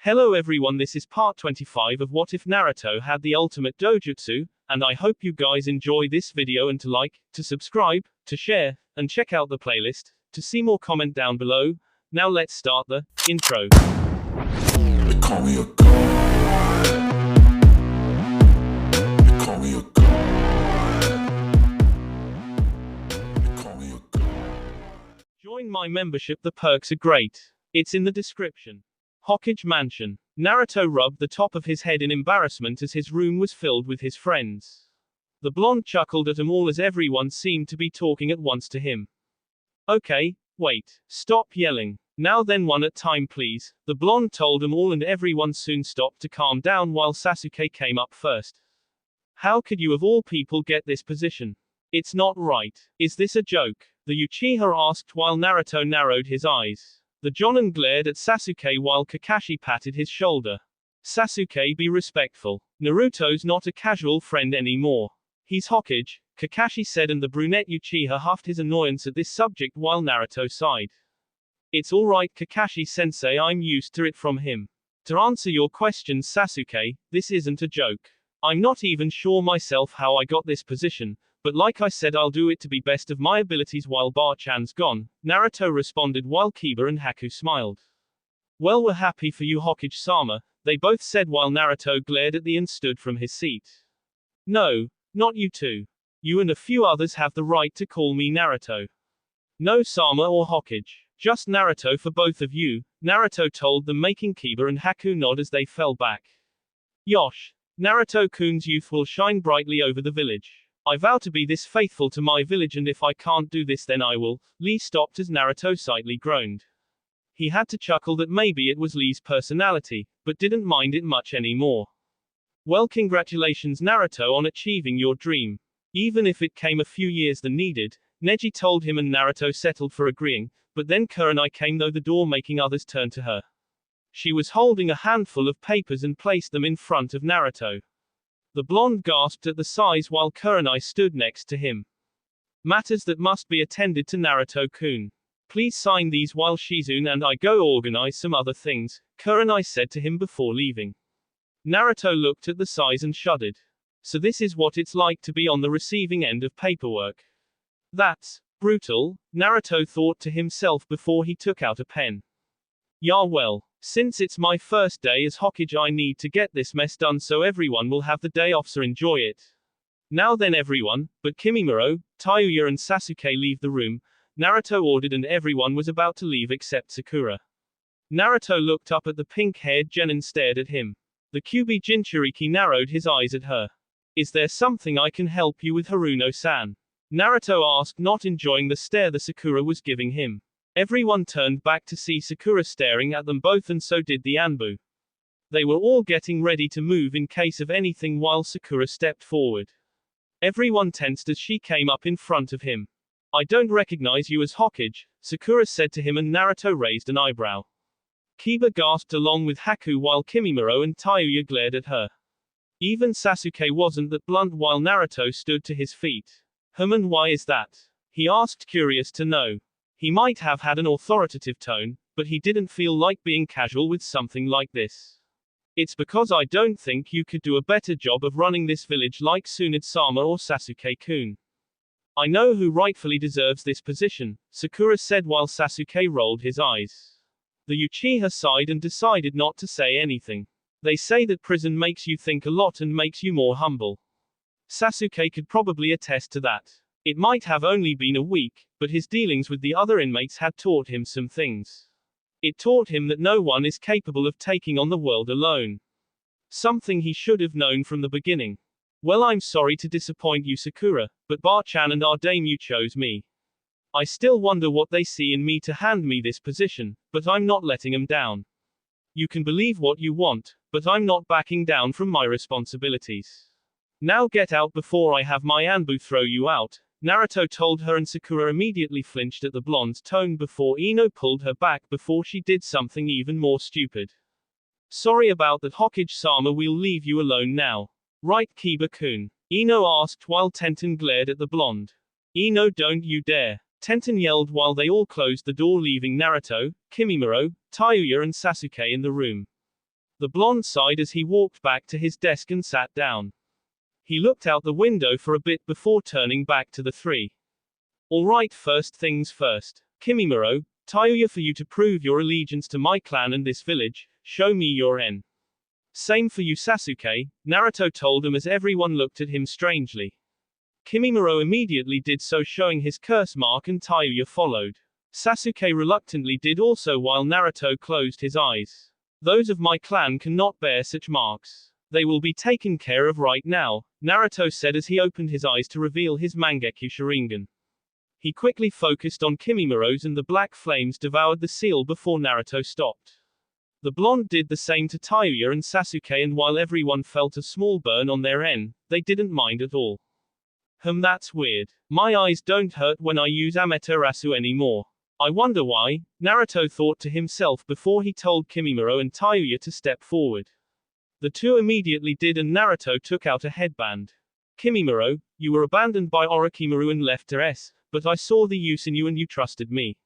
Hello everyone, this is part 25 of What If Naruto Had the Ultimate Dojutsu, and I hope you guys enjoy this video and to like, to subscribe, to share, and check out the playlist. To see more, comment down below. Now let's start the intro. They call me a god. They call me a god. They call me a god. Join my membership, the perks are great. It's in the description. Hokage Mansion. Naruto rubbed the top of his head in embarrassment as his room was filled with his friends. The blonde chuckled at them all as everyone seemed to be talking at once to him. Okay, wait, stop yelling. Now then, one at a time please, the blonde told them all, and everyone soon stopped to calm down while Sasuke came up first. How could you of all people get this position? It's not right. Is this a joke? The Uchiha asked while Naruto narrowed his eyes. The Jonin glared at Sasuke while Kakashi patted his shoulder. Sasuke, be respectful. Naruto's not a casual friend anymore. He's Hokage, Kakashi said, and the brunette Uchiha huffed his annoyance at this subject while Naruto sighed. It's alright Kakashi-sensei, I'm used to it from him. To answer your question Sasuke, this isn't a joke. I'm not even sure myself how I got this position, but like I said, I'll do it to be best of my abilities while Bar-chan's gone, Naruto responded while Kiba and Haku smiled. Well, we're happy for you Hokage-sama, they both said while Naruto glared at them and stood from his seat. No, not you two. You and a few others have the right to call me Naruto. No Sama or Hokage, just Naruto for both of you, Naruto told them, making Kiba and Haku nod as they fell back. Yosh, Naruto-kun's youth will shine brightly over the village. I vow to be this faithful to my village, and if I can't do this then I will. Lee stopped as Naruto slightly groaned. He had to chuckle that maybe it was Lee's personality, but didn't mind it much anymore. Well, congratulations Naruto on achieving your dream. Even if it came a few years than needed, Neji told him, and Naruto settled for agreeing, but then Kurenai came though the door, making others turn to her. She was holding a handful of papers and placed them in front of Naruto. The blonde gasped at the size while Kurenai stood next to him. Matters that must be attended to Naruto-kun. Please sign these while Shizune and I go organize some other things, Kurenai said to him before leaving. Naruto looked at the size and shuddered. So this is what it's like to be on the receiving end of paperwork. That's brutal, Naruto thought to himself before he took out a pen. Yeah, well, since it's my first day as Hokage, I need to get this mess done so everyone will have the day off, so enjoy it. Now then everyone, but Kimimaro, Tayuya and Sasuke leave the room, Naruto ordered, and everyone was about to leave except Sakura. Naruto looked up at the pink-haired Jen and stared at him. The Kyuubi Jinchuriki narrowed his eyes at her. Is there something I can help you with, Haruno-san? Naruto asked, not enjoying the stare the Sakura was giving him. Everyone turned back to see Sakura staring at them both, and so did the Anbu. They were all getting ready to move in case of anything while Sakura stepped forward. Everyone tensed as she came up in front of him. I don't recognize you as Hokage, Sakura said to him, and Naruto raised an eyebrow. Kiba gasped along with Haku while Kimimaro and Tayuya glared at her. Even Sasuke wasn't that blunt while Naruto stood to his feet. And why is that? He asked, curious to know. He might have had an authoritative tone, but he didn't feel like being casual with something like this. It's because I don't think you could do a better job of running this village like Tsunade-sama or Sasuke-kun. I know who rightfully deserves this position, Sakura said while Sasuke rolled his eyes. The Uchiha sighed and decided not to say anything. They say that prison makes you think a lot and makes you more humble. Sasuke could probably attest to that. It might have only been a week, but his dealings with the other inmates had taught him some things. It taught him that no one is capable of taking on the world alone. Something he should have known from the beginning. Well, I'm sorry to disappoint you Sakura, but Bar-chan and our daimyo chose me. I still wonder what they see in me to hand me this position, but I'm not letting them down. You can believe what you want, but I'm not backing down from my responsibilities. Now get out before I have my Anbu throw you out, Naruto told her, and Sakura immediately flinched at the blonde's tone before Ino pulled her back before she did something even more stupid. Sorry about that Hokage-sama, we'll leave you alone now. Right Kiba-kun? Ino asked while Tenten glared at the blonde. Ino, don't you dare. Tenten yelled while they all closed the door, leaving Naruto, Kimimaro, Tayuya and Sasuke in the room. The blonde sighed as he walked back to his desk and sat down. He looked out the window for a bit before turning back to the three. Alright, first things first. Kimimaro, Tayuya, for you to prove your allegiance to my clan and this village, show me your N. Same for you, Sasuke, Naruto told him as everyone looked at him strangely. Kimimaro immediately did so, showing his curse mark, and Tayuya followed. Sasuke reluctantly did also while Naruto closed his eyes. Those of my clan cannot bear such marks. They will be taken care of right now, Naruto said as he opened his eyes to reveal his Mangekyo Sharingan. He quickly focused on Kimimaro's and the black flames devoured the seal before Naruto stopped. The blonde did the same to Tayuya and Sasuke, and while everyone felt a small burn on their N, they didn't mind at all. That's weird. My eyes don't hurt when I use Amaterasu anymore. I wonder why, Naruto thought to himself before he told Kimimaro and Tayuya to step forward. The two immediately did, and Naruto took out a headband. Kimimaro, you were abandoned by Orochimaru and left to S, but I saw the use in you and you trusted me.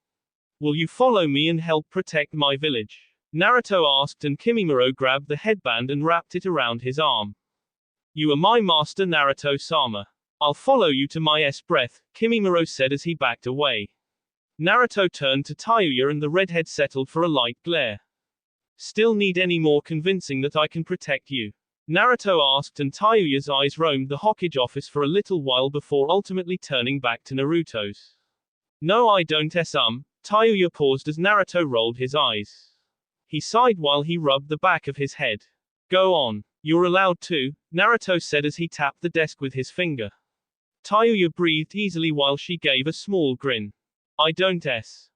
Will you follow me and help protect my village? Naruto asked, and Kimimaro grabbed the headband and wrapped it around his arm. You are my master, Naruto-sama. I'll follow you to my breath, Kimimaro said as he backed away. Naruto turned to Tayuya and the redhead settled for a light glare. Still need any more convincing that I can protect you? Naruto asked, and Tayuya's eyes roamed the Hokage office for a little while before ultimately turning back to Naruto's. No, I don't. Tayuya paused as Naruto rolled his eyes. He sighed while he rubbed the back of his head. Go on. You're allowed to, Naruto said as he tapped the desk with his finger. Tayuya breathed easily while she gave a small grin. I don't.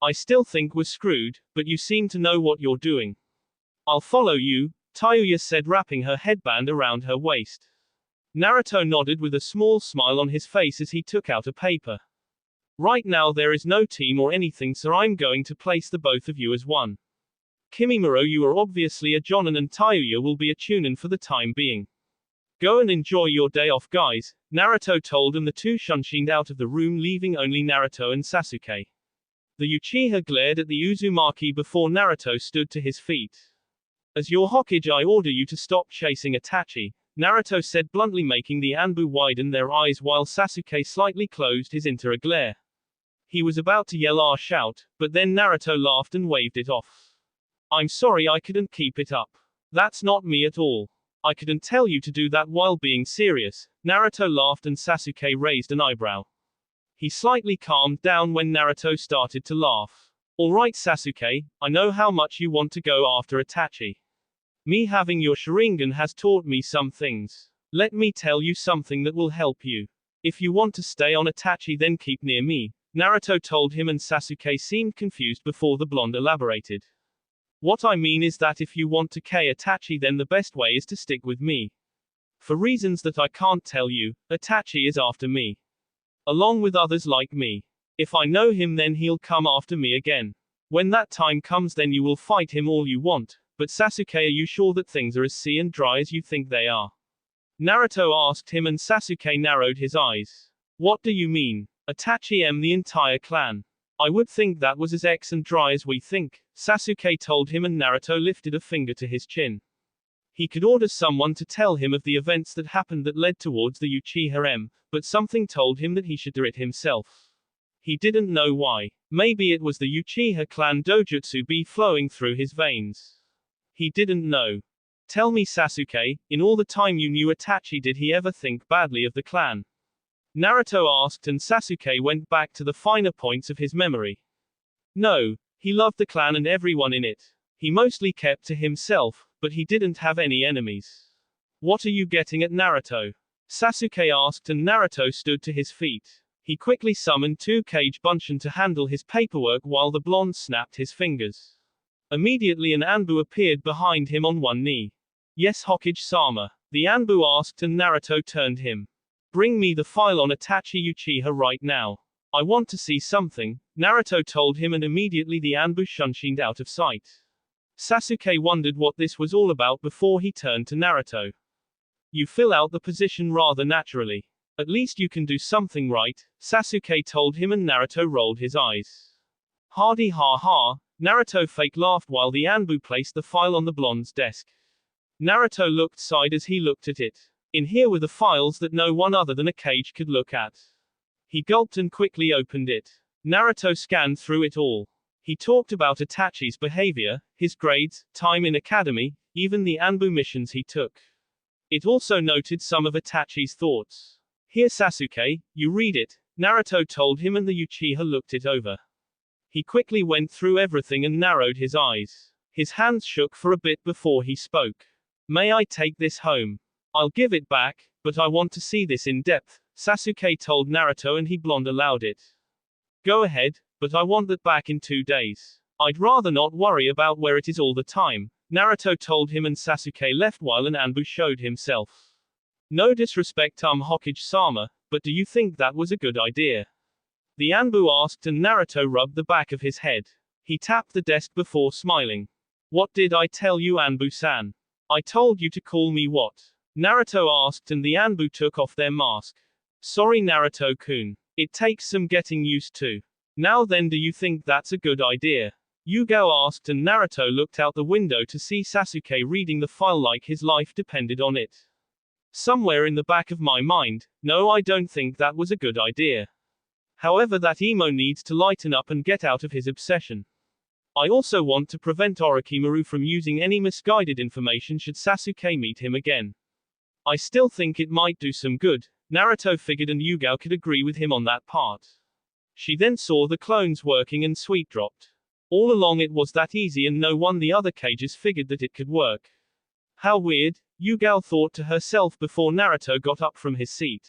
I still think we're screwed, but you seem to know what you're doing. I'll follow you, Tayuya said, wrapping her headband around her waist. Naruto nodded with a small smile on his face as he took out a paper. Right now there is no team or anything, so I'm going to place the both of you as one. Kimimaro, you are obviously a Jonin and Tayuya will be a Chunin for the time being. Go and enjoy your day off, guys, Naruto told him. The two shunshined out of the room, leaving only Naruto and Sasuke. The Uchiha glared at the Uzumaki before Naruto stood to his feet. As your Hokage, I order you to stop chasing Itachi, Naruto said bluntly, making the Anbu widen their eyes while Sasuke slightly closed his into a glare. He was about to yell or shout, but then Naruto laughed and waved it off. I'm sorry, I couldn't keep it up. That's not me at all. I couldn't tell you to do that while being serious, Naruto laughed, and Sasuke raised an eyebrow. He slightly calmed down when Naruto started to laugh. Alright Sasuke, I know how much you want to go after Itachi. Me having your Sharingan has taught me some things. Let me tell you something that will help you. If you want to stay on Itachi, then keep near me, Naruto told him, and Sasuke seemed confused before the blonde elaborated. What I mean is that if you want to K Itachi, then the best way is to stick with me. For reasons that I can't tell you, Itachi is after me. Along with others like me. If I know him, then he'll come after me again. When that time comes, then you will fight him all you want, but Sasuke, are you sure that things are as sea and dry as you think they are? Naruto asked him, and Sasuke narrowed his eyes. What do you mean? Itachi the entire clan. I would think that was as X and dry as we think, Sasuke told him, and Naruto lifted a finger to his chin. He could order someone to tell him of the events that happened that led towards the Uchiha, but something told him that he should do it himself. He didn't know why. Maybe it was the Uchiha clan Dojutsu be flowing through his veins. He didn't know. Tell me Sasuke, in all the time you knew Itachi, did he ever think badly of the clan? Naruto asked, and Sasuke went back to the finer points of his memory. No, he loved the clan and everyone in it. He mostly kept to himself, but he didn't have any enemies. What are you getting at, Naruto? Sasuke asked, and Naruto stood to his feet. He quickly summoned 2 Kage Bunshin to handle his paperwork while the blonde snapped his fingers. Immediately an Anbu appeared behind him on one knee. Yes, Hokage-sama, the Anbu asked, and Naruto turned him. Bring me the file on Itachi Uchiha right now. I want to see something, Naruto told him, and immediately the Anbu shunshined out of sight. Sasuke wondered what this was all about before he turned to Naruto. You fill out the position rather naturally. At least you can do something right, Sasuke told him, and Naruto rolled his eyes. Hardy ha ha, Naruto fake laughed while the Anbu placed the file on the blonde's desk. Naruto looked side as he looked at it. In here were the files that no one other than a cage could look at. He gulped and quickly opened it. Naruto scanned through it all. He talked about Itachi's behavior, his grades, time in academy, even the Anbu missions he took. It also noted some of Itachi's thoughts. Here Sasuke, you read it, Naruto told him, and the Uchiha looked it over. He quickly went through everything and narrowed his eyes. His hands shook for a bit before he spoke. May I take this home? I'll give it back, but I want to see this in depth, Sasuke told Naruto, and he blonde allowed it. Go ahead, but I want that back in 2 days. I'd rather not worry about where it is all the time, Naruto told him, and Sasuke left while an Anbu showed himself. No disrespect, Hokage-sama, but do you think that was a good idea? The Anbu asked, and Naruto rubbed the back of his head. He tapped the desk before smiling. What did I tell you, Anbu-san? I told you to call me what? Naruto asked, and the Anbu took off their mask. Sorry, Naruto-kun. It takes some getting used to. Now then, do you think that's a good idea? Yugao asked, and Naruto looked out the window to see Sasuke reading the file like his life depended on it. Somewhere in the back of my mind, no, I don't think that was a good idea. However, that emo needs to lighten up and get out of his obsession. I also want to prevent Orochimaru from using any misguided information should Sasuke meet him again. I still think it might do some good, Naruto figured, and Yugao could agree with him on that part. She then saw the clones working and sweet dropped. All along it was that easy, and no one the other cages figured that it could work. How weird, Yugao thought to herself before Naruto got up from his seat.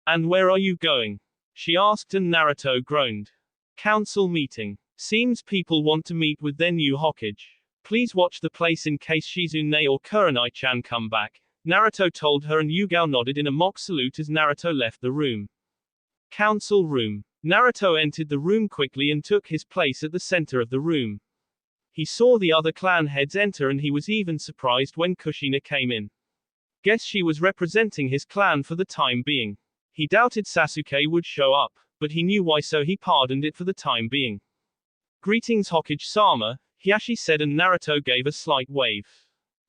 And where are you going? She asked, and Naruto groaned. Council meeting. Seems people want to meet with their new Hokage. Please watch the place in case Shizune or Kurenai-chan come back, Naruto told her, and Yugao nodded in a mock salute as Naruto left the room. Council room. Naruto entered the room quickly and took his place at the center of the room. He saw the other clan heads enter, and he was even surprised when Kushina came in. Guess she was representing his clan for the time being. He doubted Sasuke would show up, but he knew why, so he pardoned it for the time being. Greetings, Hokage-sama, Hiashi said, and Naruto gave a slight wave.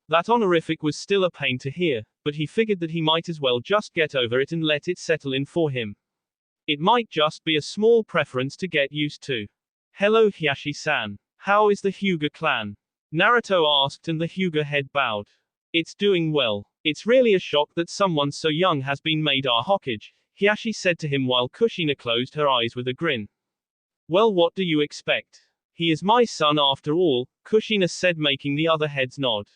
That honorific was still a pain to hear, but he figured that he might as well just get over it and let it settle in for him. It might just be a small preference to get used to. Hello, Hiashi-san. How is the Hyuga clan? Naruto asked, and the Hyuga head bowed. It's doing well. It's really a shock that someone so young has been made our Hokage, Hiashi said to him while Kushina closed her eyes with a grin. Well, what do you expect? He is my son after all, Kushina said, making the other heads nod.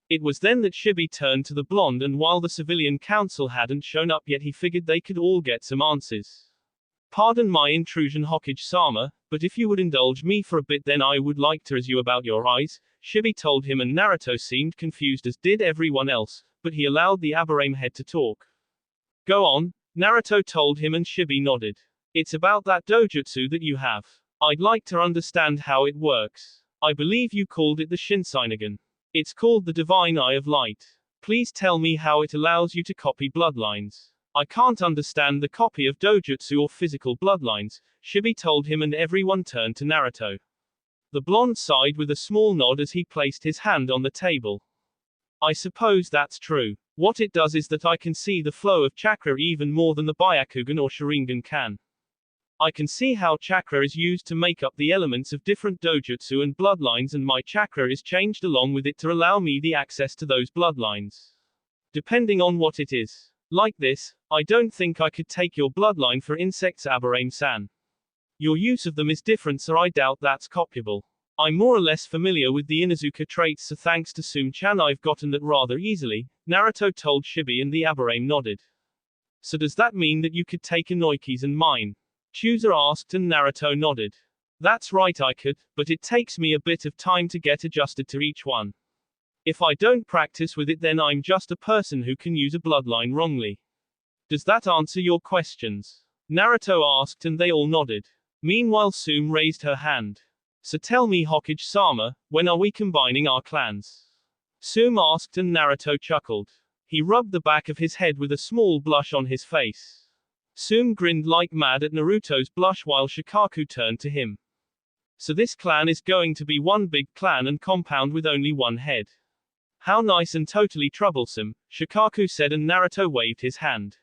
It was then that Shibi turned to the blonde, and while the civilian council hadn't shown up yet, he figured they could all get some answers. Pardon my intrusion, Hokage-sama, but if you would indulge me for a bit, then I would like to ask you about your eyes, Shibi told him, and Naruto seemed confused, as did everyone else, but he allowed the Aburame head to talk. Go on, Naruto told him, and Shibi nodded. It's about that dojutsu that you have. I'd like to understand how it works. I believe you called it the Shinseinigan. It's called the Divine Eye of Light. Please tell me how it allows you to copy bloodlines. I can't understand the copy of dojutsu or physical bloodlines, Shibi told him, and everyone turned to Naruto. The blonde sighed with a small nod as he placed his hand on the table. I suppose that's true. What it does is that I can see the flow of chakra even more than the Byakugan or Sharingan can. I can see how chakra is used to make up the elements of different dojutsu and bloodlines, and my chakra is changed along with it to allow me the access to those bloodlines. Depending on what it is. Like this, I don't think I could take your bloodline for insects, Aburame-san. Your use of them is different, so I doubt that's copyable. I'm more or less familiar with the Inuzuka traits, so thanks to Sum-chan I've gotten that rather easily, Naruto told Shibi, and the Aburame nodded. So does that mean that you could take Inoiki's and mine? Chooser asked, and Naruto nodded. That's right, I could, but it takes me a bit of time to get adjusted to each one. If I don't practice with it, then I'm just a person who can use a bloodline wrongly. Does that answer your questions? Naruto asked, and they all nodded. Meanwhile, Sum raised her hand. So tell me, Hokage-sama, when are we combining our clans? Sum asked, and Naruto chuckled. He rubbed the back of his head with a small blush on his face. Sum grinned like mad at Naruto's blush while Shikaku turned to him. So this clan is going to be one big clan and compound with only one head. How nice and totally troublesome, Shikaku said, and Naruto waved his hand.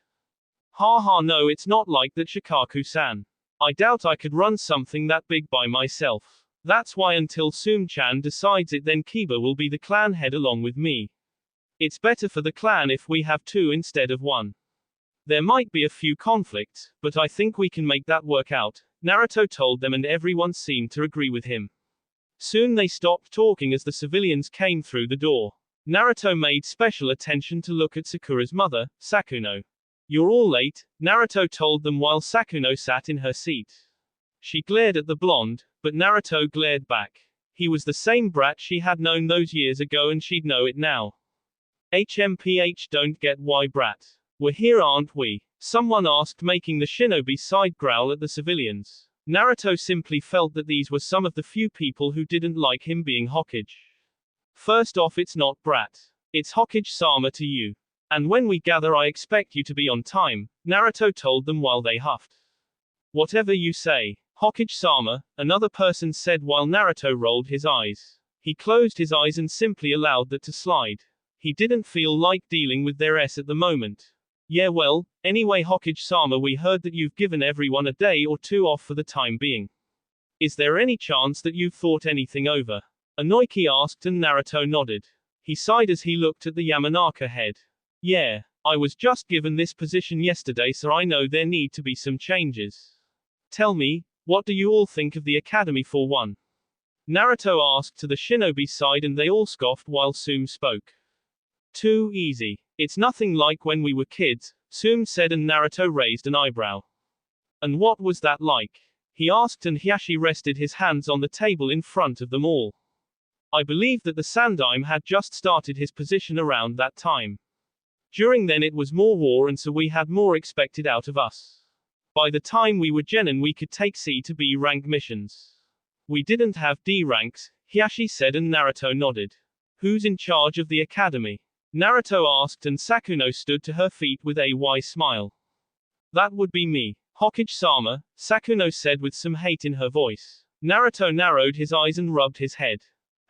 Ha, no, it's not like that, Shikaku-san. I doubt I could run something that big by myself. That's why until Sum-chan decides it, then Kiba will be the clan head along with me. It's better for the clan if we have two instead of one. There might be a few conflicts, but I think we can make that work out, Naruto told them, and everyone seemed to agree with him. Soon they stopped talking as the civilians came through the door. Naruto made special attention to look at Sakura's mother, Sakuno. You're all late, Naruto told them while Sakuno sat in her seat. She glared at the blonde, but Naruto glared back. He was the same brat she had known those years ago, and she'd know it now. HMPH, don't get why, brat. We're here, aren't we? Someone asked, making the shinobi side growl at the civilians. Naruto simply felt that these were some of the few people who didn't like him being Hokage. First off, it's not brat. It's Hokage-sama to you. And when we gather, I expect you to be on time, Naruto told them while they huffed. Whatever you say, Hokage-sama, another person said while Naruto rolled his eyes. He closed his eyes and simply allowed that to slide. He didn't feel like dealing with their S at the moment. Yeah, well, anyway, Hokage-sama, we heard that you've given everyone a day or two off for the time being. Is there any chance that you've thought anything over? Inoiki asked, and Naruto nodded. He sighed as he looked at the Yamanaka head. Yeah, I was just given this position yesterday, so I know there need to be some changes. Tell me, what do you all think of the academy for one? Naruto asked to the shinobi side, and they all scoffed while Sum spoke. Too easy. It's nothing like when we were kids, Sum said, and Naruto raised an eyebrow. And what was that like? He asked, and Hiashi rested his hands on the table in front of them all. I believe that the Sandaime had just started his position around that time. During then it was more war, and so we had more expected out of us. By the time we were genin, we could take C to B rank missions. We didn't have D ranks, Hiashi said, and Naruto nodded. Who's in charge of the academy? Naruto asked, and Sakuno stood to her feet with a wry smile. That would be me, Hokage-sama, Sakuno said with some hate in her voice. Naruto narrowed his eyes and rubbed his head.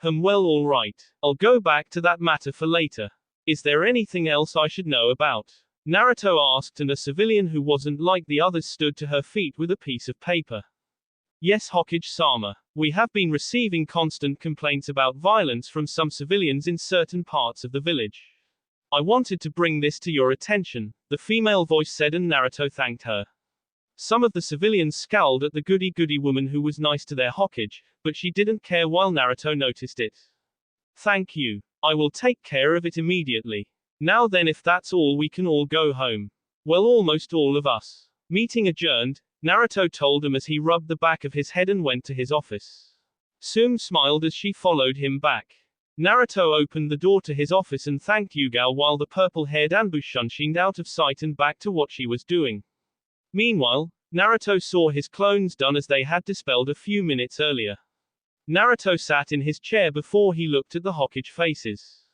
Well, all right. I'll go back to that matter for later. Is there anything else I should know about? Naruto asked, and a civilian who wasn't like the others stood to her feet with a piece of paper. Yes, Hokage-sama. We have been receiving constant complaints about violence from some civilians in certain parts of the village. I wanted to bring this to your attention, the female voice said, and Naruto thanked her. Some of the civilians scowled at the goody-goody woman who was nice to their Hokage, but she didn't care while Naruto noticed it. Thank you. I will take care of it immediately. Now then, if that's all, we can all go home. Well, almost all of us. Meeting adjourned, Naruto told him as he rubbed the back of his head and went to his office. Sum smiled as she followed him back. Naruto opened the door to his office and thanked Yugao while the purple-haired Anbu shunshined out of sight and back to what she was doing. Meanwhile, Naruto saw his clones done as they had dispelled a few minutes earlier. Naruto sat in his chair before he looked at the Hokage faces.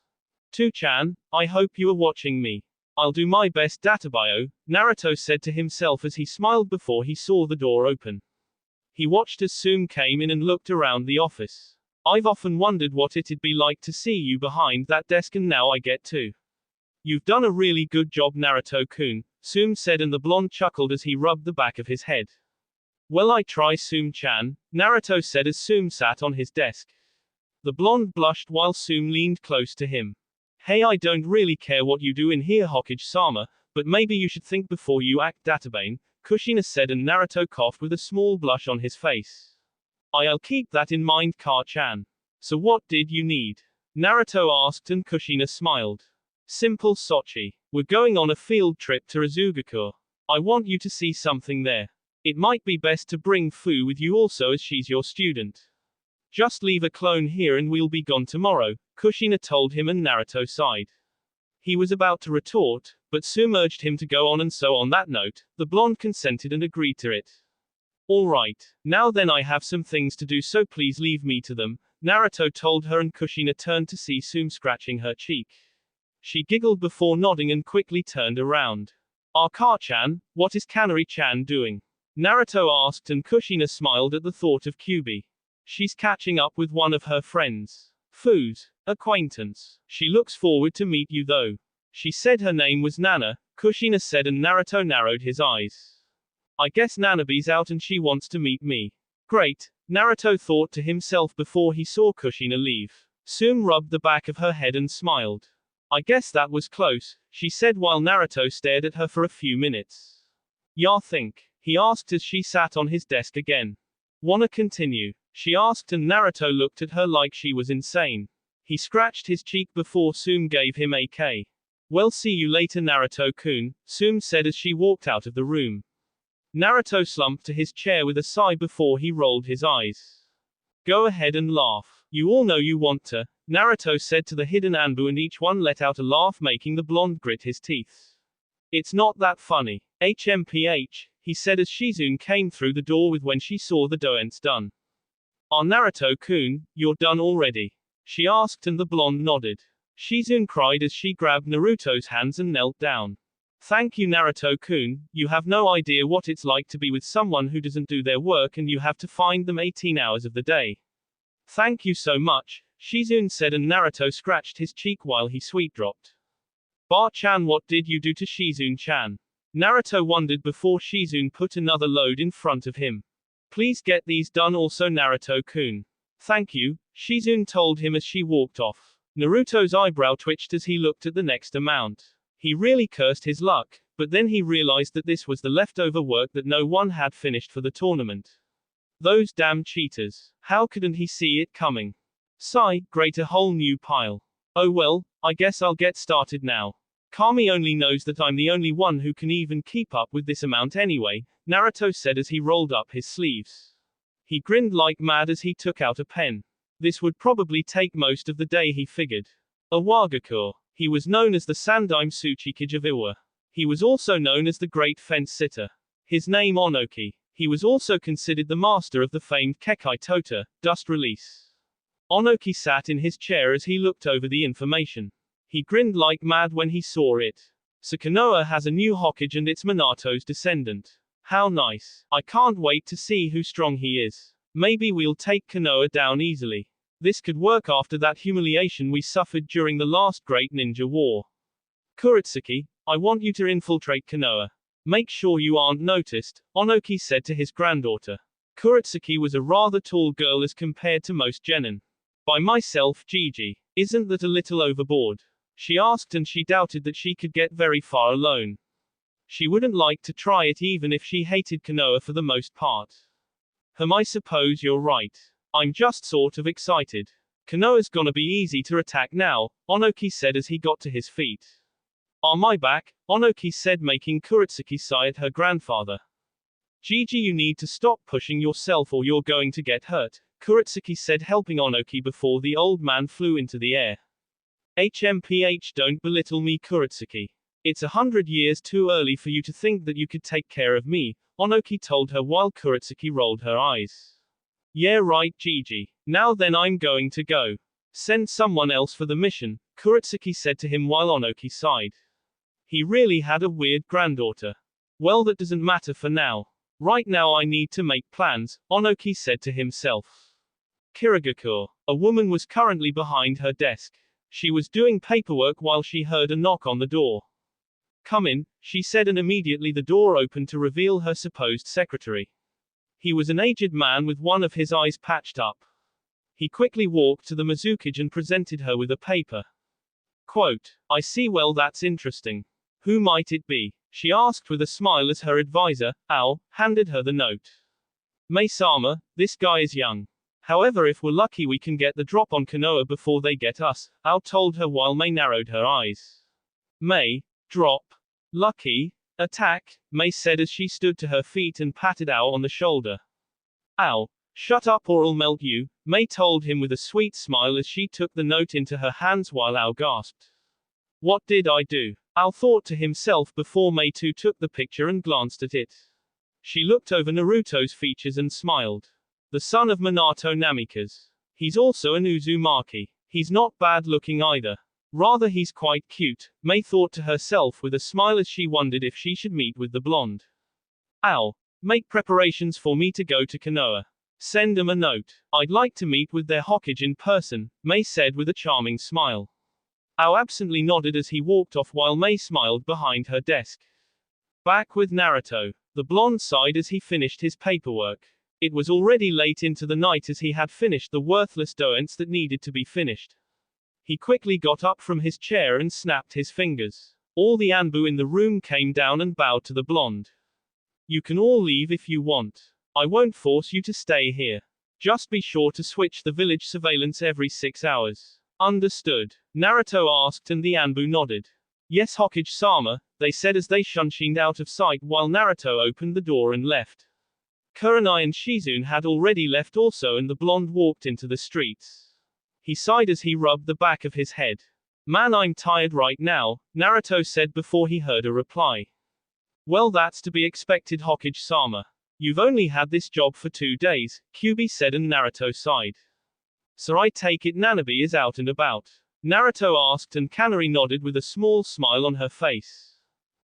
"Tu-chan, I hope you are watching me. I'll do my best, Databio," Naruto said to himself as he smiled before he saw the door open. He watched as Sum came in and looked around the office. "I've often wondered what it'd be like to see you behind that desk, and now I get to. You've done a really good job, Naruto-kun," Sum said, and the blonde chuckled as he rubbed the back of his head. "Well, I try, Sum-chan," Naruto said as Sum sat on his desk. The blonde blushed while Sum leaned close to him. "Hey, I don't really care what you do in here, Hokage-sama, but maybe you should think before you act, Databane," Kushina said, and Naruto coughed with a small blush on his face. "I'll keep that in mind, Ka-chan. So what did you need?" Naruto asked, and Kushina smiled. "Simple, Sochi. We're going on a field trip to Azugakure. I want you to see something there. It might be best to bring Fu with you also, as she's your student. Just leave a clone here and we'll be gone tomorrow," Kushina told him, and Naruto sighed. He was about to retort, but Sum urged him to go on, and so on that note, the blonde consented and agreed to it. "All right. Now then, I have some things to do, so please leave me to them," Naruto told her, and Kushina turned to see Sum scratching her cheek. She giggled before nodding and quickly turned around. "Ka-chan, what is Kanari-chan doing?" Naruto asked, and Kushina smiled at the thought of Kyubi. "She's catching up with one of her friends. Fu's. Acquaintance. She looks forward to meet you though. She said her name was Nana, Kushina said, and Naruto narrowed his eyes. I guess Nanabe's out and she wants to meet me. Great, Naruto thought to himself before he saw Kushina leave. Sume rubbed the back of her head and smiled. I guess that was close, she said while Naruto stared at her for a few minutes. Ya think? He asked as she sat on his desk again. Wanna continue? She asked and Naruto looked at her like she was insane. He scratched his cheek before Sume gave him a K. Well, see you later Naruto-kun, Sume said as she walked out of the room. Naruto slumped to his chair with a sigh before he rolled his eyes. Go ahead and laugh. You all know you want to, Naruto said to the hidden Anbu, and each one let out a laugh, making the blonde grit his teeth. It's not that funny. HMPH, he said as Shizune came through the door with when she saw the doents done. Ah, Naruto-kun, you're done already? She asked and the blonde nodded. Shizune cried as she grabbed Naruto's hands and knelt down. Thank you Naruto-kun, you have no idea what it's like to be with someone who doesn't do their work and you have to find them 18 hours of the day. Thank you so much, Shizune said, and Naruto scratched his cheek while he sweet dropped. Ba-chan, what did you do to Shizune-chan? Naruto wondered before Shizune put another load in front of him. Please get these done also Naruto-kun. Thank you, Shizune told him as she walked off. Naruto's eyebrow twitched as he looked at the next amount. He really cursed his luck, but then he realized that this was the leftover work that no one had finished for the tournament. Those damn cheaters. How couldn't he see it coming? Sigh, great, a whole new pile. Oh well, I guess I'll get started now. Kami only knows that I'm the only one who can even keep up with this amount anyway, Naruto said as he rolled up his sleeves. He grinned like mad as he took out a pen. This would probably take most of the day, he figured. A Wagakur. He was known as the Sandaime Tsuchikage of Iwa. He was also known as the Great Fence Sitter. His name Onoki. He was also considered the master of the famed Kekai Tota, Dust Release. Onoki sat in his chair as he looked over the information. He grinned like mad when he saw it. So Konoha has a new Hokage and it's Minato's descendant. How nice. I can't wait to see who strong he is. Maybe we'll take Konoha down easily. This could work after that humiliation we suffered during the last Great Ninja War. Kuretsuki, I want you to infiltrate Konoha. Make sure you aren't noticed, Onoki said to his granddaughter. Kuretsuki was a rather tall girl as compared to most genin. By myself, Gigi. Isn't that a little overboard? She asked, and she doubted that she could get very far alone. She wouldn't like to try it even if she hated Konoha for the most part. I suppose you're right. I'm just sort of excited. Konoha's gonna be easy to attack now, Onoki said as he got to his feet. On my back, Onoki said, making Kuretsuki sigh at her grandfather. Gigi, you need to stop pushing yourself or you're going to get hurt, Kuretsuki said, helping Onoki before the old man flew into the air. HMPH, don't belittle me Kuretsuki. It's 100 years too early for you to think that you could take care of me, Onoki told her while Kuretsuki rolled her eyes. Yeah right Gigi. Now then I'm going to go. Send someone else for the mission, Kuretsuki said to him while Onoki sighed. He really had a weird granddaughter. Well, that doesn't matter for now. Right now I need to make plans, Onoki said to himself. Kirigakure. A woman was currently behind her desk. She was doing paperwork while she heard a knock on the door. Come in, she said, and immediately the door opened to reveal her supposed secretary. He was an aged man with one of his eyes patched up. He quickly walked to the Mizukage and presented her with a paper. Quote, I see, well that's interesting. Who might it be? She asked with a smile as her advisor, Ao, handed her the note. Mei-sama, this guy is young. However, if we're lucky we can get the drop on Konoha before they get us, Ao told her while Mei narrowed her eyes. Mei, drop. Lucky. Attack, Mei said as she stood to her feet and patted Ao on the shoulder. Ao, shut up or I'll melt you, Mei told him with a sweet smile as she took the note into her hands while Ao gasped. What did I do? Ao thought to himself before Mei too took the picture and glanced at it. She looked over Naruto's features and smiled. The son of Minato Namikaze. He's also an Uzumaki. He's not bad looking either. Rather, he's quite cute, Mei thought to herself with a smile as she wondered if she should meet with the blonde. Ao, make preparations for me to go to Konoha. Send them a note. I'd like to meet with their Hokage in person, Mei said with a charming smile. Ao absently nodded as he walked off while Mei smiled behind her desk. Back with Naruto. The blonde sighed as he finished his paperwork. It was already late into the night as he had finished the worthless doents that needed to be finished. He quickly got up from his chair and snapped his fingers. All the Anbu in the room came down and bowed to the blonde. You can all leave if you want. I won't force you to stay here. Just be sure to switch the village surveillance every 6 hours. Understood? Naruto asked and the Anbu nodded. Yes, Hokage-sama, they said as they shunshined out of sight while Naruto opened the door and left. Kurenai and Shizune had already left also and the blonde walked into the streets. He sighed as he rubbed the back of his head. Man, I'm tired right now, Naruto said before he heard a reply. Well, that's to be expected, Hokage-sama. You've only had this job for 2 days, Kyuubi said and Naruto sighed. So I take it Nanabe is out and about? Naruto asked and Kanari nodded with a small smile on her face.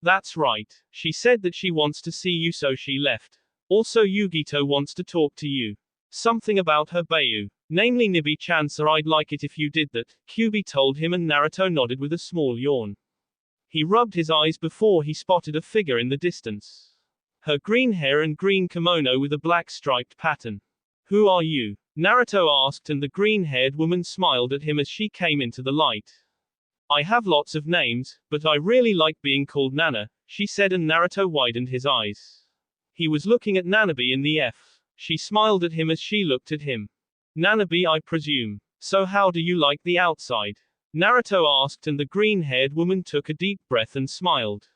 That's right. She said that she wants to see you so she left. Also Yugito wants to talk to you. Something about her Bayu. Namely Nibi-chan, so I'd like it if you did that, Kyuubi told him and Naruto nodded with a small yawn. He rubbed his eyes before he spotted a figure in the distance. Her green hair and green kimono with a black striped pattern. Who are you? Naruto asked and the green-haired woman smiled at him as she came into the light. I have lots of names, but I really like being called Nana, she said and Naruto widened his eyes. He was looking at Nanabe in the F. She smiled at him as she looked at him. Nanabe, I presume. So how do you like the outside? Naruto asked and the green-haired woman took a deep breath and smiled.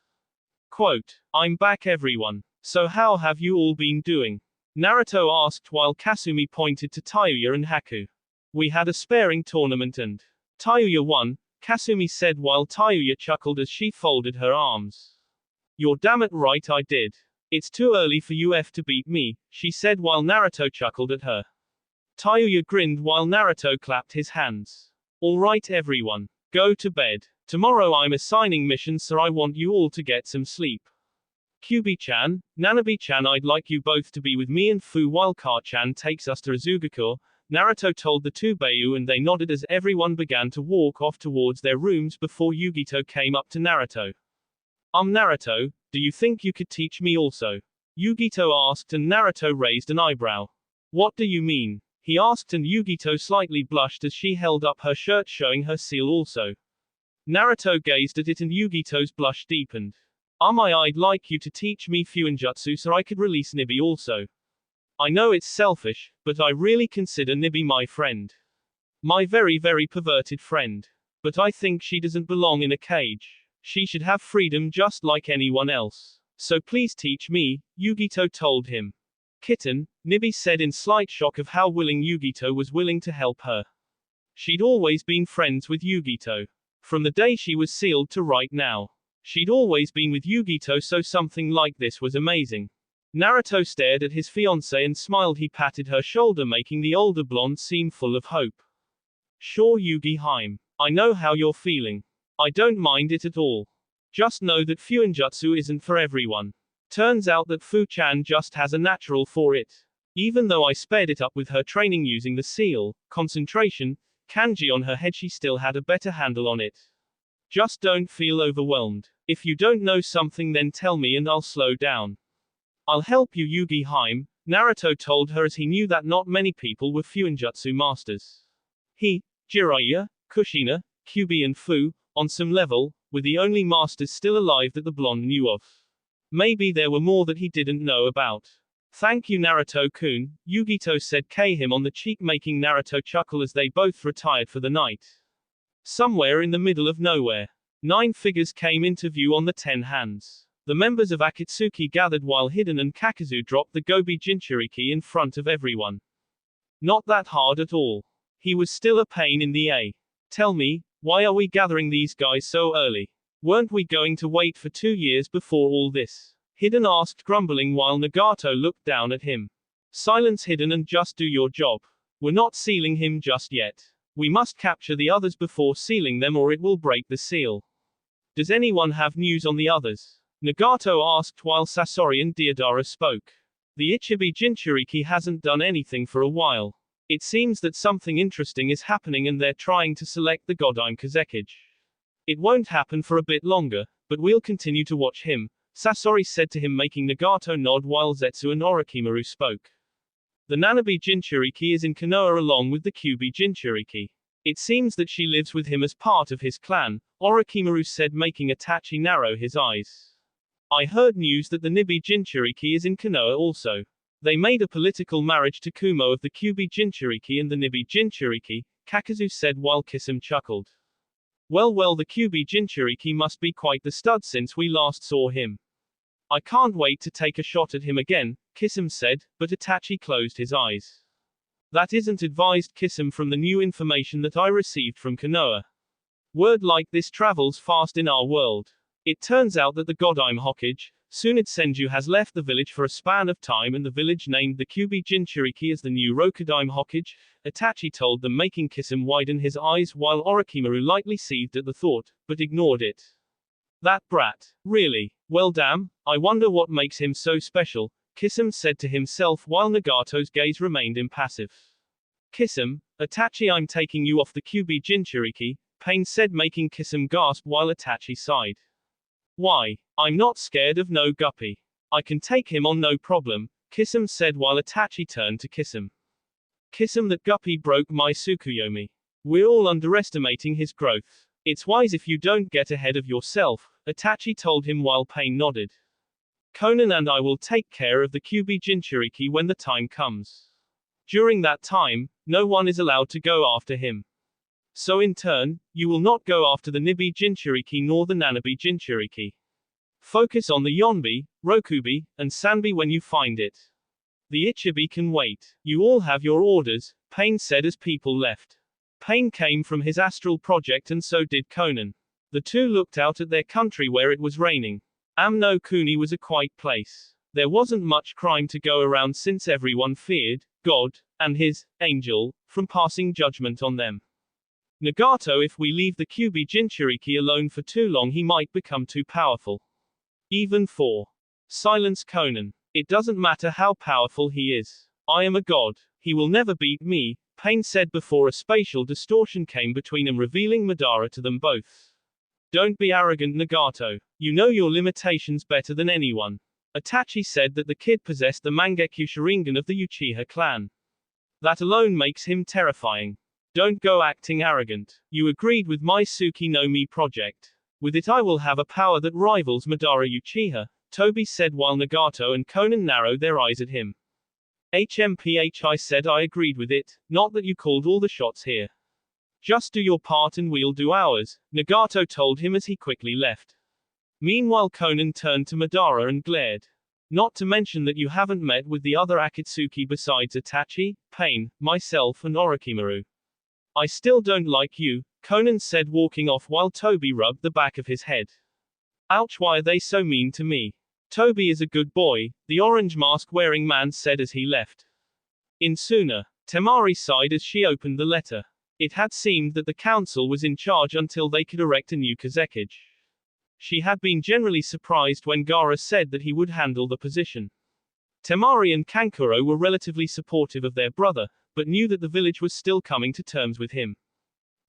Quote, I'm back everyone. So how have you all been doing? Naruto asked while Kasumi pointed to Tayuya and Haku. We had a sparring tournament and Tayuya won, Kasumi said while Tayuya chuckled as she folded her arms. You're damn it right I did. It's too early for UF to beat me, she said while Naruto chuckled at her. Tayuya grinned while Naruto clapped his hands. Alright everyone. Go to bed. Tomorrow I'm assigning missions so I want you all to get some sleep. Kyuubi-chan, Nanabe-chan, I'd like you both to be with me and Fu while Ka-chan takes us to Azugako, Naruto told the two Bayu and they nodded as everyone began to walk off towards their rooms before Yugito came up to Naruto. Naruto, do you think you could teach me also? Yugito asked and Naruto raised an eyebrow. What do you mean? He asked and Yugito slightly blushed as she held up her shirt showing her seal also. Naruto gazed at it and Yugito's blush deepened. I'd like you to teach me Fuinjutsu so I could release Nibi also. I know it's selfish, but I really consider Nibi my friend. My very perverted friend. But I think she doesn't belong in a cage. She should have freedom just like anyone else. So please teach me, Yugito told him. Kitten, Nibi said in slight shock of how willing Yugito was willing to help her. She'd always been friends with Yugito. From the day she was sealed to right now. She'd always been with Yugito, so something like this was amazing. Naruto stared at his fiancée and smiled. He patted her shoulder, making the older blonde seem full of hope. Sure, Yugi-hime. I know how you're feeling. I don't mind it at all. Just know that Fuinjutsu isn't for everyone. Turns out that Fu-chan just has a natural for it. Even though I sped it up with her training using the seal, concentration, kanji on her head, she still had a better handle on it. Just don't feel overwhelmed. If you don't know something then tell me and I'll slow down. I'll help you, Yugi-hime, Naruto told her as he knew that not many people were Fuinjutsu masters. He, Jiraiya, Kushina, Kyuubi and Fu, on some level, were the only masters still alive that the blonde knew of. Maybe there were more that he didn't know about. Thank you Naruto-kun, Yugito said him on the cheek, making Naruto chuckle as they both retired for the night. Somewhere in the middle of nowhere, 9 figures came into view on the 10 hands. The members of Akatsuki gathered while Hiden and Kakazu dropped the Gobi Jinchuriki in front of everyone. Not that hard at all. He was still a pain in the A. Tell me, why are we gathering these guys so early? Weren't we going to wait for 2 years before all this? Hiden asked, grumbling while Nagato looked down at him. Silence, Hiden, and just do your job. We're not sealing him just yet. We must capture the others before sealing them or it will break the seal. Does anyone have news on the others? Nagato asked while Sasori and Deodara spoke. The Ichibi Jinchuriki hasn't done anything for a while. It seems that something interesting is happening and they're trying to select the Godime Kazekage. It won't happen for a bit longer, but we'll continue to watch him, Sasori said to him, making Nagato nod while Zetsu and Orochimaru spoke. The Nanabe Jinchuriki is in Konoha along with the Kyuubi Jinchuriki. It seems that she lives with him as part of his clan, Orochimaru said, making Itachi narrow his eyes. I heard news that the Nibi Jinchuriki is in Konoha also. They made a political marriage to Kumo of the Kyuubi Jinchuriki and the Nibi Jinchuriki, Kakazu said while Kisame chuckled. Well, the Kyuubi Jinchuriki must be quite the stud since we last saw him. I can't wait to take a shot at him again, Kisame said, but Itachi closed his eyes. That isn't advised, Kisame, from the new information that I received from Konoha. Word like this travels fast in our world. It turns out that the Godime Hokage, Tsunade Senju, has left the village for a span of time and the village named the Kyuubi Jinchuriki as the new Rokodime Hokage, Itachi told them, making Kisame widen his eyes while Orochimaru lightly seethed at the thought, but ignored it. That brat. Really? Well damn, I wonder what makes him so special, Kisame said to himself while Nagato's gaze remained impassive. Kisame, Itachi, I'm taking you off the Kyuubi Jinchuriki, Pain said, making Kisame gasp while Itachi sighed. Why? I'm not scared of no guppy. I can take him on no problem, Kisame said while Itachi turned to Kisame. Kisame, that guppy broke my Tsukuyomi. We're all underestimating his growth. It's wise if you don't get ahead of yourself, Itachi told him while Pain nodded. Conan and I will take care of the Kyuubi Jinchuriki when the time comes. During that time, no one is allowed to go after him. So in turn, you will not go after the Nibi Jinchuriki nor the Nanabe Jinchuriki. Focus on the Yonbi, Rokubi, and Sanbi when you find it. The Ichibi can wait. You all have your orders, Pain said as people left. Pain came from his astral project and so did Conan. The two looked out at their country where it was raining. Amno Kuni was a quiet place. There wasn't much crime to go around since everyone feared God and his angel from passing judgment on them. Nagato, if we leave the Kyuubi Jinchuriki alone for too long, he might become too powerful. Even for silence Conan. It doesn't matter how powerful he is. I am a god. He will never beat me, Pain said before a spatial distortion came between them, revealing Madara to them both. Don't be arrogant, Nagato. You know your limitations better than anyone. Itachi said that the kid possessed the Mangekyo Sharingan of the Uchiha clan. That alone makes him terrifying. Don't go acting arrogant. You agreed with my Suki no Mi project. With it I will have a power that rivals Madara Uchiha, Toby said while Nagato and Conan narrowed their eyes at him. HMPH, I said I agreed with it, not that you called all the shots here. Just do your part and we'll do ours, Nagato told him as he quickly left. Meanwhile Conan turned to Madara and glared. Not to mention that you haven't met with the other Akatsuki besides Itachi, Pain, myself and Orochimaru. I still don't like you, Conan said walking off while Toby rubbed the back of his head. Ouch, why are they so mean to me? Toby is a good boy, the orange mask wearing man said as he left. In Suna, Temari sighed as she opened the letter. It had seemed that the council was in charge until they could erect a new Kazekage. She had been generally surprised when Gaara said that he would handle the position. Temari and Kankuro were relatively supportive of their brother, but knew that the village was still coming to terms with him.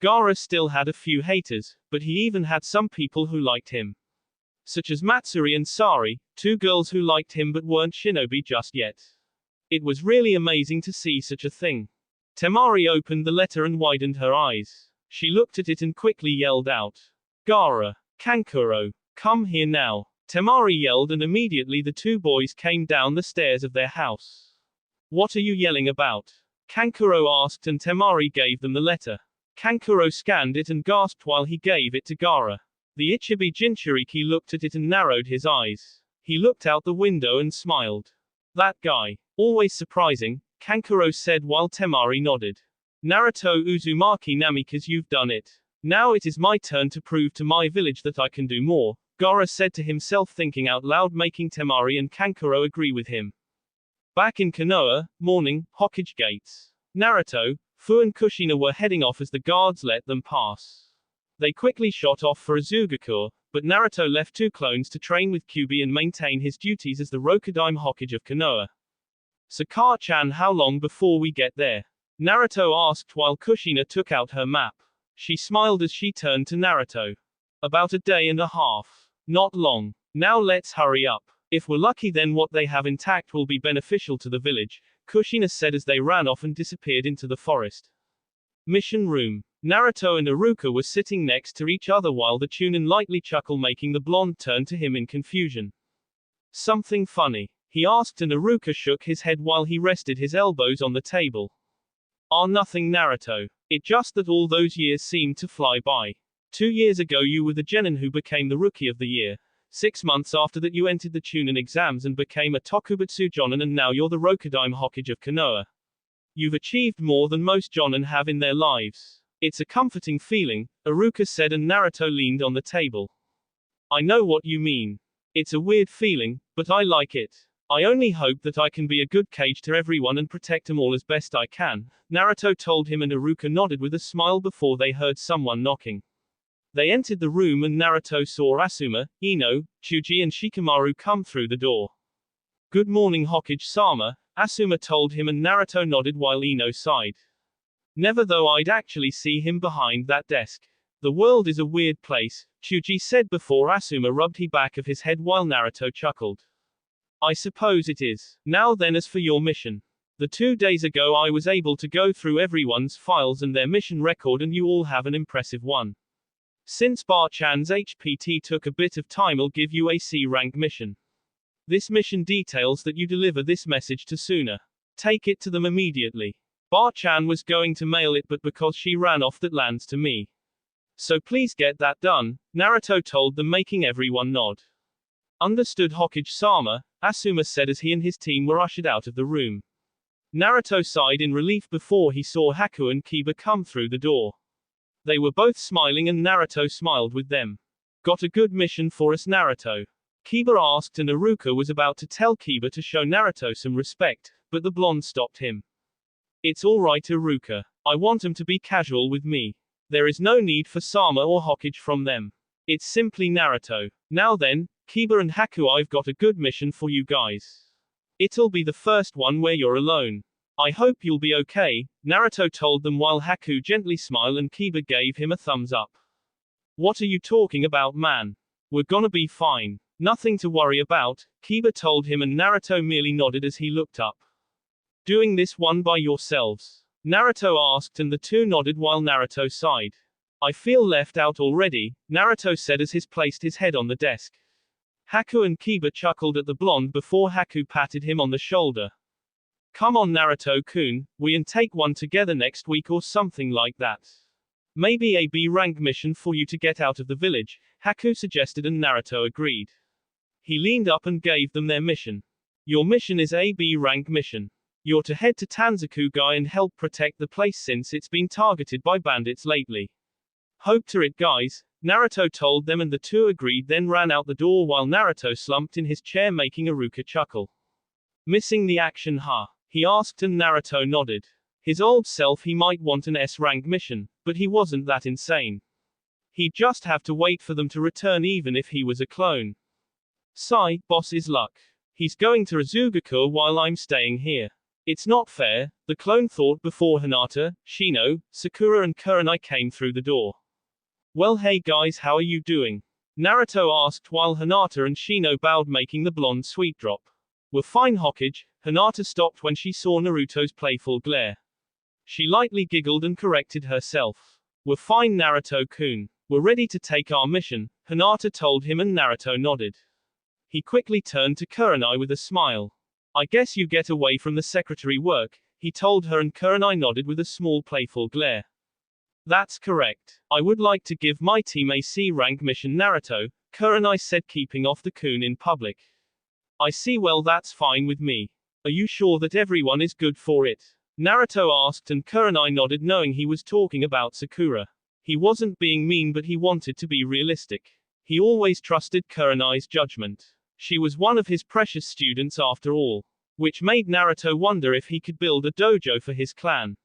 Gaara still had a few haters, but he even had some people who liked him. Such as Matsuri and Sari, two girls who liked him but weren't shinobi just yet. It was really amazing to see such a thing. Temari opened the letter and widened her eyes. She looked at it and quickly yelled out. Gaara, Kankuro, come here now. Temari yelled and immediately the two boys came down the stairs of their house. What are you yelling about? Kankuro asked and Temari gave them the letter. Kankuro scanned it and gasped while he gave it to Gaara. The Ichibi Jinchuriki looked at it and narrowed his eyes. He looked out the window and smiled. That guy. Always surprising, Kankuro said while Temari nodded. Naruto Uzumaki Namikaze, you've done it. Now it is my turn to prove to my village that I can do more, Gaara said to himself, thinking out loud, making Temari and Kankuro agree with him. Back in Konoha, morning, Hokage gates. Naruto, Fu and Kushina were heading off as the guards let them pass. They quickly shot off for Azugakur, but Naruto left two clones to train with Kyuubi and maintain his duties as the Rokodime Hokage of Konoha. Sakura-chan, how long before we get there? Naruto asked while Kushina took out her map. She smiled as she turned to Naruto. About a day and a half. Not long. Now let's hurry up. If we're lucky, then what they have intact will be beneficial to the village, Kushina said as they ran off and disappeared into the forest. Mission room. Naruto and Iruka were sitting next to each other while the Chunin lightly chuckled, making the blonde turn to him in confusion. Something funny? He asked, and Iruka shook his head while he rested his elbows on the table. Nothing, Naruto. It just that all those years seemed to fly by. 2 years ago you were the genin who became the Rookie of the Year. 6 months after that you entered the Chunin exams and became a Tokubutsu Jonin, and now you're the Rokudaime Hokage of Konoha. You've achieved more than most Jonin have in their lives. It's a comforting feeling, Iruka said, and Naruto leaned on the table. I know what you mean. It's a weird feeling, but I like it. I only hope that I can be a good Kage to everyone and protect them all as best I can, Naruto told him, and Iruka nodded with a smile before they heard someone knocking. They entered the room and Naruto saw Asuma, Ino, Chuji and Shikamaru come through the door. Good morning, Hokage-sama, Asuma told him, and Naruto nodded while Ino sighed. Never though I'd actually see him behind that desk. The world is a weird place, Chuji said before Asuma rubbed the back of his head while Naruto chuckled. I suppose it is. Now then, as for your mission. The 2 days ago I was able to go through everyone's files and their mission record, and you all have an impressive one. Since Bar-chan's HPT took a bit of time, I'll give you a C-rank mission. This mission details that you deliver this message to Suna. Take it to them immediately. Bar-chan was going to mail it, but because she ran off, that lands to me. So please get that done, Naruto told them, making everyone nod. Understood, Hokage-sama, Asuma said as he and his team were ushered out of the room. Naruto sighed in relief before he saw Haku and Kiba come through the door. They were both smiling and Naruto smiled with them. Got a good mission for us, Naruto? Kiba asked, and Iruka was about to tell Kiba to show Naruto some respect, but the blonde stopped him. It's alright, Iruka. I want them to be casual with me. There is no need for Sama or Hokage from them. It's simply Naruto. Now then, Kiba and Haku, I've got a good mission for you guys. It'll be the first one where you're alone. I hope you'll be okay, Naruto told them while Haku gently smiled and Kiba gave him a thumbs up. What are you talking about, man? We're gonna be fine. Nothing to worry about, Kiba told him, and Naruto merely nodded as he looked up. Doing this one by yourselves? Naruto asked, and the two nodded while Naruto sighed. I feel left out already, Naruto said as he placed his head on the desk. Haku and Kiba chuckled at the blonde before Haku patted him on the shoulder. Come on, Naruto-kun, we can take one together next week or something like that. Maybe a B-rank mission for you to get out of the village, Haku suggested, and Naruto agreed. He leaned up and gave them their mission. Your mission is a B-rank mission. You're to head to Tanzakugai and help protect the place since it's been targeted by bandits lately. Hope to it, guys, Naruto told them, and the two agreed, then ran out the door while Naruto slumped in his chair, making Iruka chuckle. Missing the action, huh? He asked, and Naruto nodded. His old self, he might want an S-rank mission, but he wasn't that insane. He'd just have to wait for them to return even if he was a clone. Sigh, boss is luck. He's going to Rizugakure while I'm staying here. It's not fair, the clone thought before Hinata, Shino, Sakura and Kurenai came through the door. Well, hey guys, how are you doing? Naruto asked while Hinata and Shino bowed, making the blonde sweet drop. We're fine, Hokage. Hinata stopped when she saw Naruto's playful glare. She lightly giggled and corrected herself. We're fine, Naruto-kun. We're ready to take our mission, Hinata told him, and Naruto nodded. He quickly turned to Kurenai with a smile. I guess you get away from the secretary work, he told her, and Kurenai nodded with a small playful glare. That's correct. I would like to give my team a C-rank mission, Naruto, Kurenai said, keeping off the kun in public. I see, well that's fine with me. Are you sure that everyone is good for it? Naruto asked, and Kurenai nodded, knowing he was talking about Sakura. He wasn't being mean, but he wanted to be realistic. He always trusted Kurenai's judgment. She was one of his precious students after all. Which made Naruto wonder if he could build a dojo for his clan.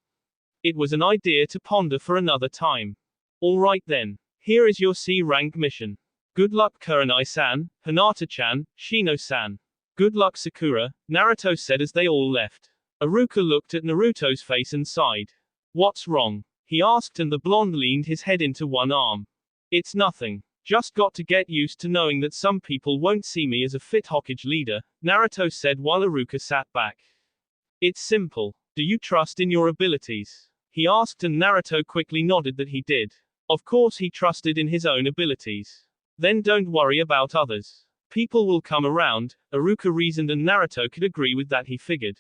It was an idea to ponder for another time. Alright then. Here is your C-rank mission. Good luck, Kurenai-san, Hinata-chan, Shino-san. Good luck, Sakura, Naruto said as they all left. Iruka looked at Naruto's face and sighed. What's wrong? He asked, and the blonde leaned his head into one arm. It's nothing. Just got to get used to knowing that some people won't see me as a fit Hokage leader, Naruto said while Iruka sat back. It's simple. Do you trust in your abilities? He asked, and Naruto quickly nodded that he did. Of course he trusted in his own abilities. Then don't worry about others. People will come around, Iruka reasoned, and Naruto could agree with that, he figured.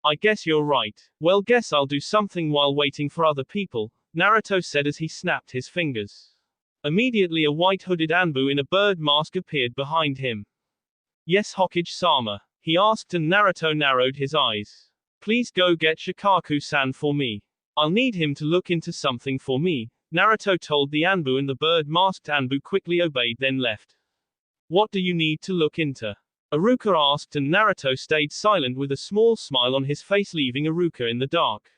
I guess you're right. Well, guess I'll do something while waiting for other people, Naruto said as he snapped his fingers. Immediately a white-hooded Anbu in a bird mask appeared behind him. Yes, Hokage-sama? He asked, and Naruto narrowed his eyes. Please go get Shikaku-san for me. I'll need him to look into something for me, Naruto told the Anbu, and the bird-masked Anbu quickly obeyed, then left. What do you need to look into? Iruka asked, and Naruto stayed silent with a small smile on his face, leaving Iruka in the dark.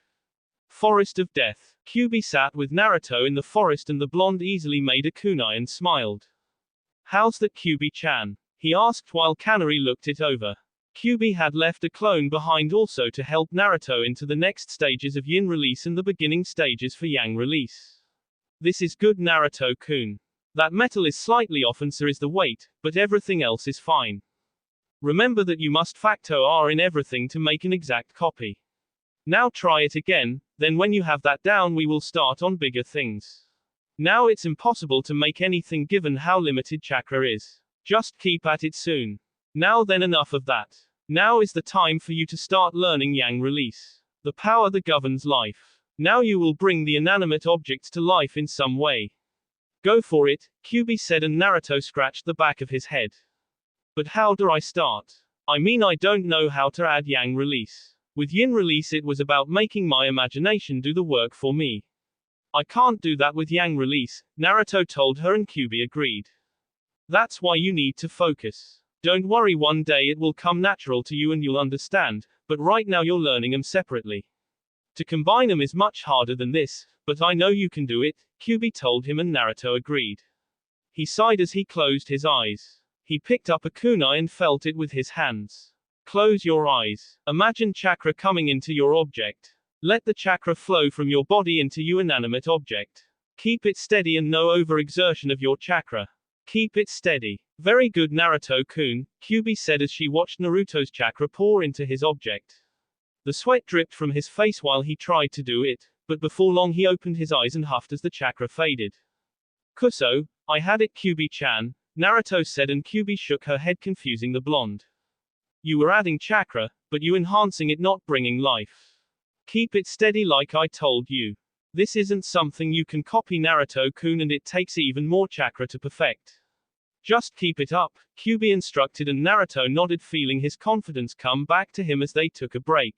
Forest of Death. Kyuubi sat with Naruto in the forest, and the blonde easily made a kunai and smiled. How's that, Kyuubi-chan? He asked while Kanari looked it over. Kyuubi had left a clone behind also to help Naruto into the next stages of yin release and the beginning stages for yang release. This is good, Naruto-kun. That metal is slightly off and so is the weight, but everything else is fine. Remember that you must factor R in everything to make an exact copy. Now try it again, then when you have that down we will start on bigger things. Now it's impossible to make anything given how limited chakra is. Just keep at it soon. Now then, enough of that. Now is the time for you to start learning yang release. The power that governs life. Now you will bring the inanimate objects to life in some way. Go for it, Kyuubi said, and Naruto scratched the back of his head. But how do I start? I mean, I don't know how to add yang release. With yin release it was about making my imagination do the work for me. I can't do that with yang release, Naruto told her, and Kyuubi agreed. That's why you need to focus. Don't worry, one day it will come natural to you and you'll understand, but right now you're learning them separately. To combine them is much harder than this, but I know you can do it, Kyuubi told him, and Naruto agreed. He sighed as he closed his eyes. He picked up a kunai and felt it with his hands. Close your eyes. Imagine chakra coming into your object. Let the chakra flow from your body into your inanimate object. Keep it steady and no overexertion of your chakra. Keep it steady. Very good, Naruto-kun, Kyuubi said as she watched Naruto's chakra pour into his object. The sweat dripped from his face while he tried to do it, but before long he opened his eyes and huffed as the chakra faded. Kuso, I had it, Kyuubi-chan, Naruto said, and Kyuubi shook her head, confusing the blonde. You were adding chakra, but you enhancing it, not bringing life. Keep it steady like I told you. This isn't something you can copy, Naruto-kun, and it takes even more chakra to perfect. Just keep it up, Kyuubi instructed, and Naruto nodded, feeling his confidence come back to him as they took a break.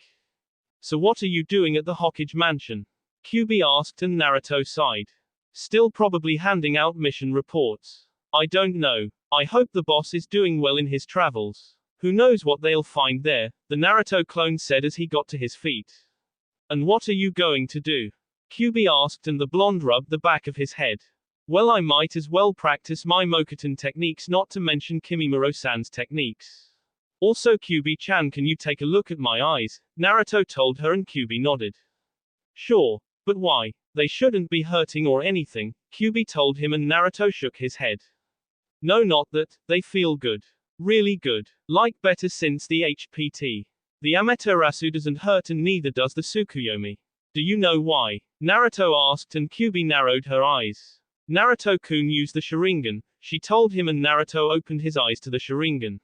So what are you doing at the Hokage mansion? Kyuubi asked, and Naruto sighed. Still probably handing out mission reports. I don't know. I hope the boss is doing well in his travels. Who knows what they'll find there, the Naruto clone said as he got to his feet. And what are you going to do? Kyuubi asked, and the blonde rubbed the back of his head. Well, I might as well practice my Mokuton techniques, not to mention Kimimaro-san's techniques. Also, Kyuubi-chan, can you take a look at my eyes? Naruto told her, and Kyuubi nodded. Sure. But why? They shouldn't be hurting or anything, Kyuubi told him, and Naruto shook his head. No, not that, they feel good. Really good. Like better since the HPT. The Amaterasu doesn't hurt and neither does the Tsukuyomi. Do you know why? Naruto asked, and Kyuubi narrowed her eyes. Naruto-kun used the Sharingan, she told him, and Naruto opened his eyes to the Sharingan.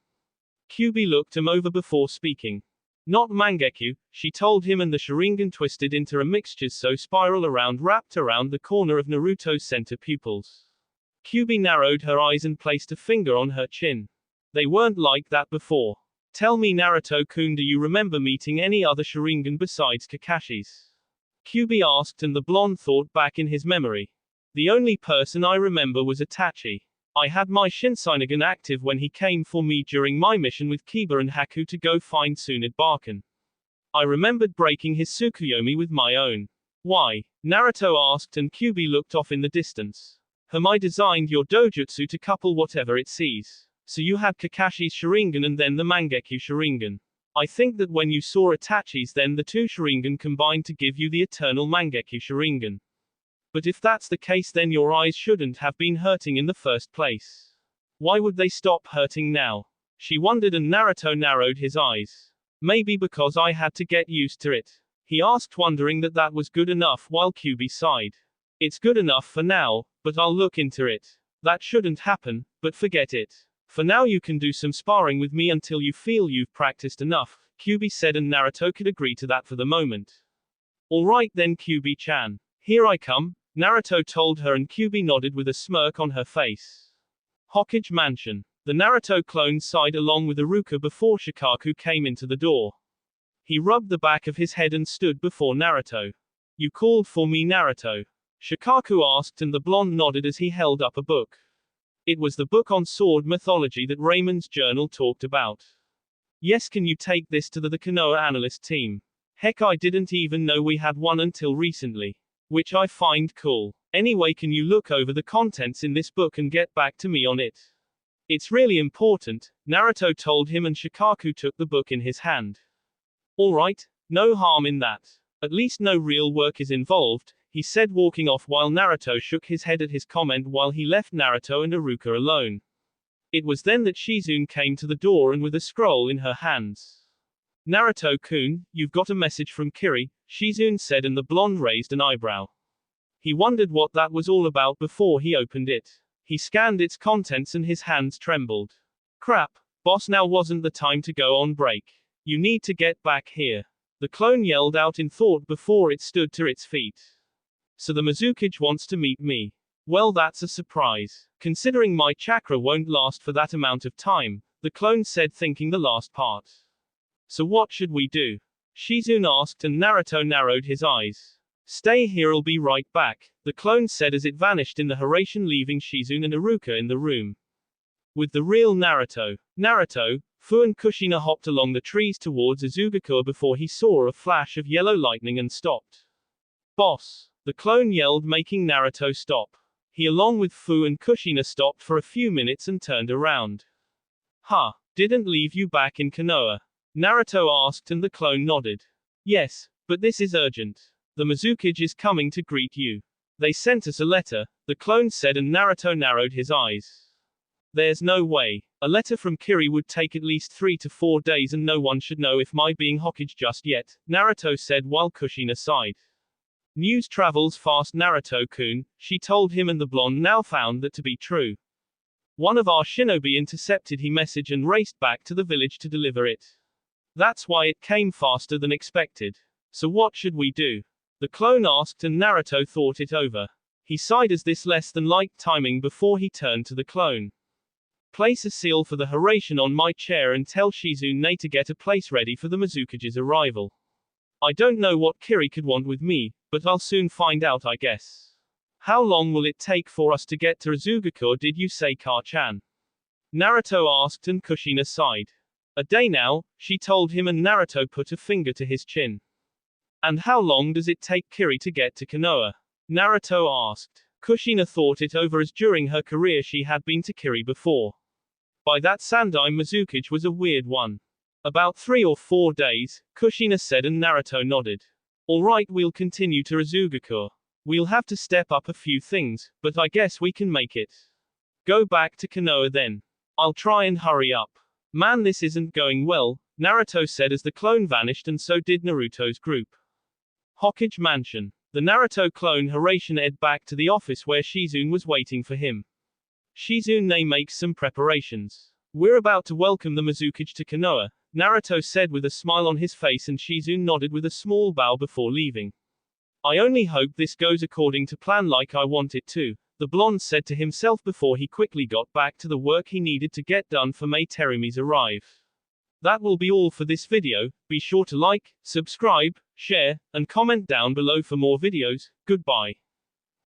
Kyuubi looked him over before speaking. Not Mangekyo, she told him, and the Sharingan twisted into a mixture so spiral around, wrapped around the corner of Naruto's center pupils. Kyuubi narrowed her eyes and placed a finger on her chin. They weren't like that before. Tell me, Naruto-kun, do you remember meeting any other Sharingan besides Kakashi's? Kyuubi asked, and the blonde thought back in his memory. The only person I remember was Itachi. I had my Shinseinigan active when he came for me during my mission with Kiba and Haku to go find Tsunade Barken. I remembered breaking his Tsukuyomi with my own. Why? Naruto asked, and Kyuubi looked off in the distance. Have I designed your dojutsu to couple whatever it sees? So you had Kakashi's Sharingan and then the Mangekyo Sharingan. I think that when you saw Itachi's, then the two Sharingan combined to give you the eternal Mangekyo Sharingan. But if that's the case, then your eyes shouldn't have been hurting in the first place. Why would they stop hurting now? She wondered, and Naruto narrowed his eyes. Maybe because I had to get used to it. He asked, wondering that that was good enough, while Kyuubi sighed. It's good enough for now, but I'll look into it. That shouldn't happen, but forget it. For now you can do some sparring with me until you feel you've practiced enough, Kyuubi said, and Naruto could agree to that for the moment. Alright then, Kyuubi-chan. Here I come, Naruto told her, and Kyuubi nodded with a smirk on her face. Hokage Mansion. The Naruto clone sighed along with Iruka before Shikaku came into the door. He rubbed the back of his head and stood before Naruto. You called for me, Naruto? Shikaku asked, and the blonde nodded as he held up a book. It was the book on sword mythology that Raymond's journal talked about. Yes, can you take this to the Konoha analyst team? Heck, I didn't even know we had one until recently. Which I find cool. Anyway, can you look over the contents in this book and get back to me on it? It's really important, Naruto told him, and Shikaku took the book in his hand. Alright, no harm in that. At least no real work is involved, he said, walking off while Naruto shook his head at his comment while he left Naruto and Iruka alone. It was then that Shizune came to the door and with a scroll in her hands. Naruto-kun, you've got a message from Kiri, Shizune said, and the blonde raised an eyebrow. He wondered what that was all about before he opened it. He scanned its contents and his hands trembled. Crap, boss, now wasn't the time to go on break. You need to get back here. The clone yelled out in thought before it stood to its feet. So the Mizukage wants to meet me. Well, that's a surprise. Considering my chakra won't last for that amount of time, the clone said, thinking the last part. So what should we do? Shizune asked, and Naruto narrowed his eyes. Stay here, I'll be right back, the clone said as it vanished in the Hiraishin, leaving Shizune and Iruka in the room. With the real Naruto, Fu and Kushina hopped along the trees towards Izugakure before he saw a flash of yellow lightning and stopped. Boss! The clone yelled, making Naruto stop. He, along with Fu and Kushina, stopped for a few minutes and turned around. Huh, didn't leave you back in Konoha? Naruto asked, and the clone nodded. Yes, but this is urgent. The Mizukage is coming to greet you. They sent us a letter, the clone said, and Naruto narrowed his eyes. There's no way. A letter from Kiri would take at least 3 to 4 days, and no one should know if my being Hokage just yet, Naruto said while Kushina sighed. News travels fast, Naruto-kun, she told him, and the blonde now found that to be true. One of our shinobi intercepted his message and raced back to the village to deliver it. That's why it came faster than expected. So what should we do? The clone asked, and Naruto thought it over. He sighed as this less than liked timing before he turned to the clone. Place a seal for the Hiraishin on my chair and tell Shizune to get a place ready for the Mizukage's arrival. I don't know what Kiri could want with me, but I'll soon find out, I guess. How long will it take for us to get to Izugakure, did you say, Ka-chan? Naruto asked, and Kushina sighed. A day now, she told him, and Naruto put a finger to his chin. And how long does it take Kiri to get to Konoha? Naruto asked. Kushina thought it over, as during her career she had been to Kiri before. By that Sandai Mizukage was a weird one. About 3 or 4 days, Kushina said, and Naruto nodded. Alright, we'll continue to Izugakure. We'll have to step up a few things, but I guess we can make it. Go back to Konoha then. I'll try and hurry up. Man, this isn't going well, Naruto said as the clone vanished, and so did Naruto's group. Hokage Mansion. The Naruto clone Hiraishin ed back to the office where Shizune was waiting for him. Shizune makes some preparations. We're about to welcome the Mizukage to Konoha, Naruto said with a smile on his face, and Shizune nodded with a small bow before leaving. I only hope this goes according to plan like I want it to, the blonde said to himself before he quickly got back to the work he needed to get done for Mai Terumi's arrival. That will be all for this video. Be sure to like, subscribe, share, and comment down below for more videos. Goodbye.